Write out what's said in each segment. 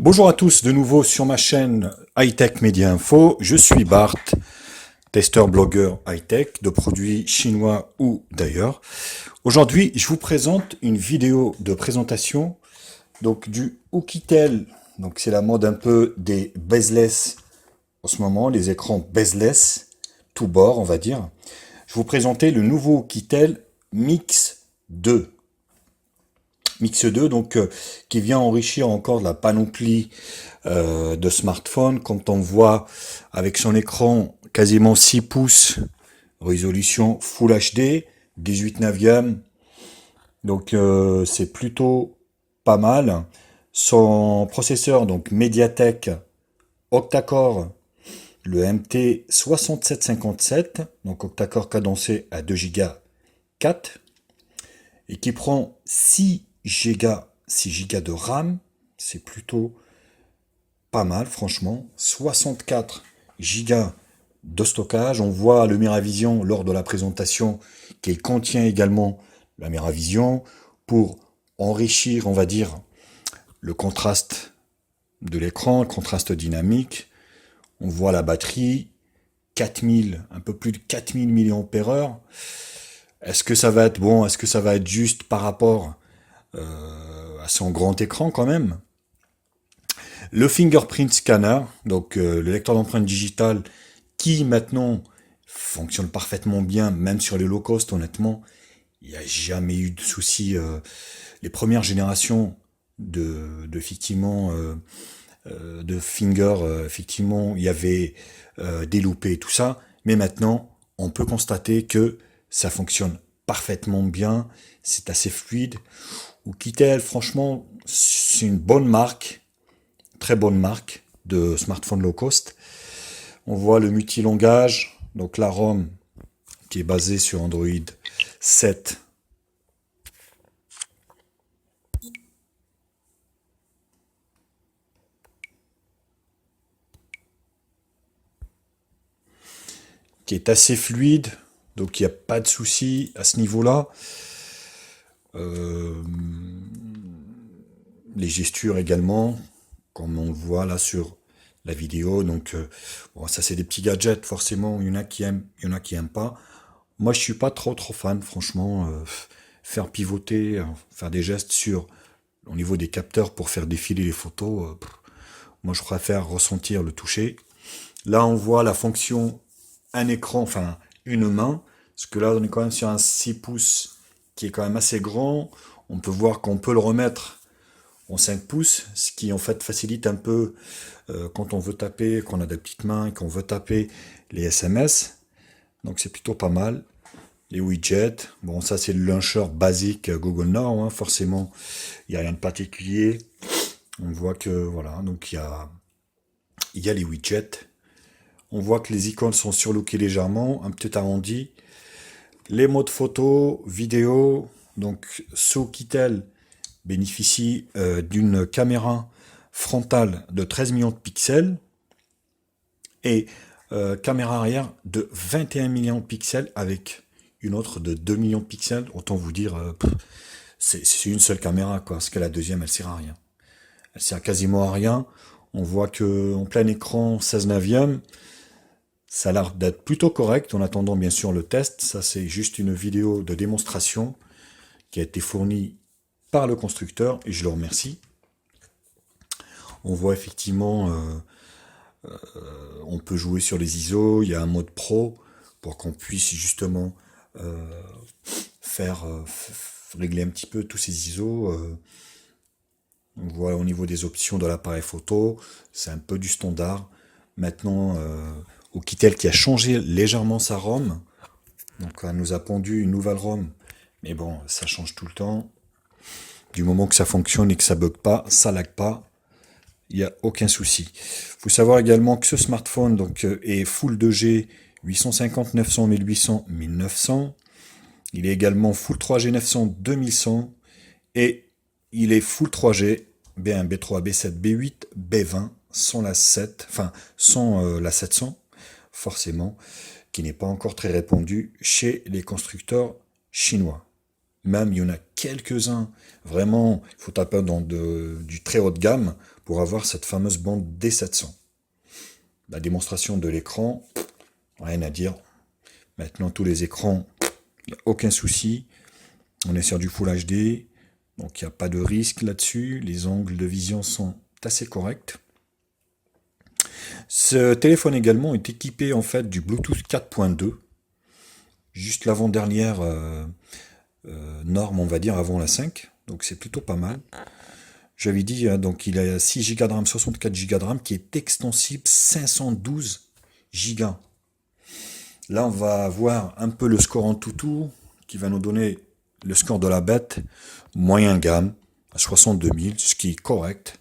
Bonjour à tous, de nouveau sur ma chaîne Hightech Media Info. Je suis Bart, testeur blogueur high-tech de produits chinois ou d'ailleurs. Aujourd'hui, je vous présente une vidéo de présentation donc du Oukitel. Donc c'est la mode un peu des bezeless en ce moment, les écrans bezeless, tout bord on va dire. Je vous présentais le nouveau Oukitel Mix 2. Mix 2, donc qui vient enrichir encore la panoplie de smartphones. Quand on voit avec son écran quasiment 6 pouces, résolution Full HD, 18 neuvième, donc c'est plutôt pas mal. Son processeur, donc MediaTek octa-core, le MT6757, donc octa-core cadencé à 2 Go 4, et qui prend 6 Go de RAM, c'est plutôt pas mal franchement, 64 Go de stockage. On voit le Miravision lors de la présentation qu'il contient également la Miravision pour enrichir, on va dire, le contraste de l'écran, le contraste dynamique. On voit la batterie, 4000, un peu plus de 4000 mAh. Est-ce que ça va être bon? Est-ce que ça va être juste par rapport à son grand écran quand même? Le fingerprint scanner, donc le lecteur d'empreintes digitales qui maintenant fonctionne parfaitement bien, même sur les low cost, honnêtement. Il n'y a jamais eu de souci. Les premières générations effectivement, de finger, effectivement, il y avait des loupés et tout ça. Mais maintenant, on peut constater que ça fonctionne parfaitement bien. C'est assez fluide. Oukitel, franchement, c'est une bonne marque, très bonne marque de smartphone low cost. On voit le multilangage, donc la ROM qui est basée sur Android 7. Qui est assez fluide, donc il n'y a pas de souci à ce niveau-là. Les gestures également, comme on le voit là sur la vidéo. Donc bon, ça c'est des petits gadgets, forcément, il y en a qui aiment, il y en a qui aiment pas. Moi je suis pas trop fan, franchement. Faire pivoter, faire des gestes au niveau des capteurs pour faire défiler les photos, moi je préfère ressentir le toucher. Là on voit la fonction un écran, enfin une main, parce que là on est quand même sur un 6 pouces qui est quand même assez grand. On peut voir qu'on peut le remettre en 5 pouces, ce qui en fait facilite un peu quand on veut taper, qu'on a des petites mains et qu'on veut taper les SMS. Donc c'est plutôt pas mal. Les widgets, bon ça c'est le launcher basique Google Now, hein, forcément il n'y a rien de particulier. On voit que voilà, donc il y a les widgets. On voit que les icônes sont surlookées légèrement, un petit arrondi. Les modes photo, vidéo, donc Soukitel bénéficie d'une caméra frontale de 13 millions de pixels et caméra arrière de 21 millions de pixels avec une autre de 2 millions de pixels. Autant vous dire, c'est une seule caméra, quoi, parce que la deuxième, elle sert à rien. Elle sert quasiment à rien. On voit que en plein écran, 16 neuvième, ça a l'air d'être plutôt correct en attendant bien sûr le test. Ça c'est juste une vidéo de démonstration qui a été fournie par le constructeur et je le remercie. On voit effectivement, on peut jouer sur les ISO, il y a un mode pro pour qu'on puisse justement faire régler un petit peu tous ces ISO. On voit au niveau des options de l'appareil photo, c'est un peu du standard. Maintenant, Oukitel qui a changé légèrement sa ROM, donc elle nous a pondu une nouvelle ROM, mais bon, ça change tout le temps. Du moment que ça fonctionne et que ça bug pas, ça lag pas, il n'y a aucun souci. Il faut savoir également que ce smartphone donc, est Full 2G 850, 900, 1800, 1900. Il est également Full 3G 900, 2100 et il est Full 3G B1, B3, B7, B8, B20 sans la 7, enfin sans la 700 forcément, qui n'est pas encore très répandu chez les constructeurs chinois. Même il y en a quelques-uns, vraiment, il faut taper dans du très haut de gamme pour avoir cette fameuse bande D700. La démonstration de l'écran, rien à dire. Maintenant, tous les écrans, il n'y a aucun souci. On est sur du Full HD, donc il n'y a pas de risque là-dessus. Les angles de vision sont assez corrects. Ce téléphone également est équipé en fait du Bluetooth 4.2, juste l'avant-dernière norme, on va dire, avant la 5. Donc c'est plutôt pas mal. J'avais dit, donc il a 6 Go de RAM, 64 Go de RAM, qui est extensible 512 Go. Là, on va voir un peu le score en tout, qui va nous donner le score de la bête, moyen gamme, à 62 000, ce qui est correct.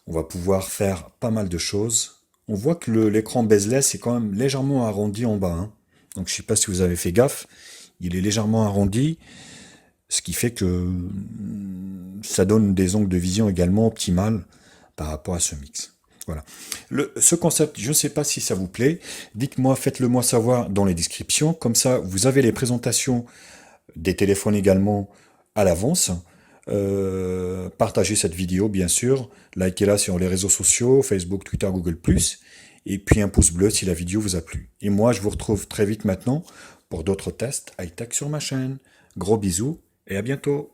On va pouvoir faire pas mal de choses. On voit que l'écran bezeless est quand même légèrement arrondi en bas. Donc je ne sais pas si vous avez fait gaffe, il est légèrement arrondi, ce qui fait que ça donne des angles de vision également optimales par rapport à ce mix. Voilà. Ce concept, je ne sais pas si ça vous plaît. Dites-moi, faites-le moi savoir dans les descriptions. Comme ça, vous avez les présentations des téléphones également à l'avance. Partagez cette vidéo, bien sûr. Likez-la sur les réseaux sociaux, Facebook, Twitter, Google+. Et puis un pouce bleu si la vidéo vous a plu. Et moi, je vous retrouve très vite maintenant pour d'autres tests high-tech sur ma chaîne. Gros bisous et à bientôt.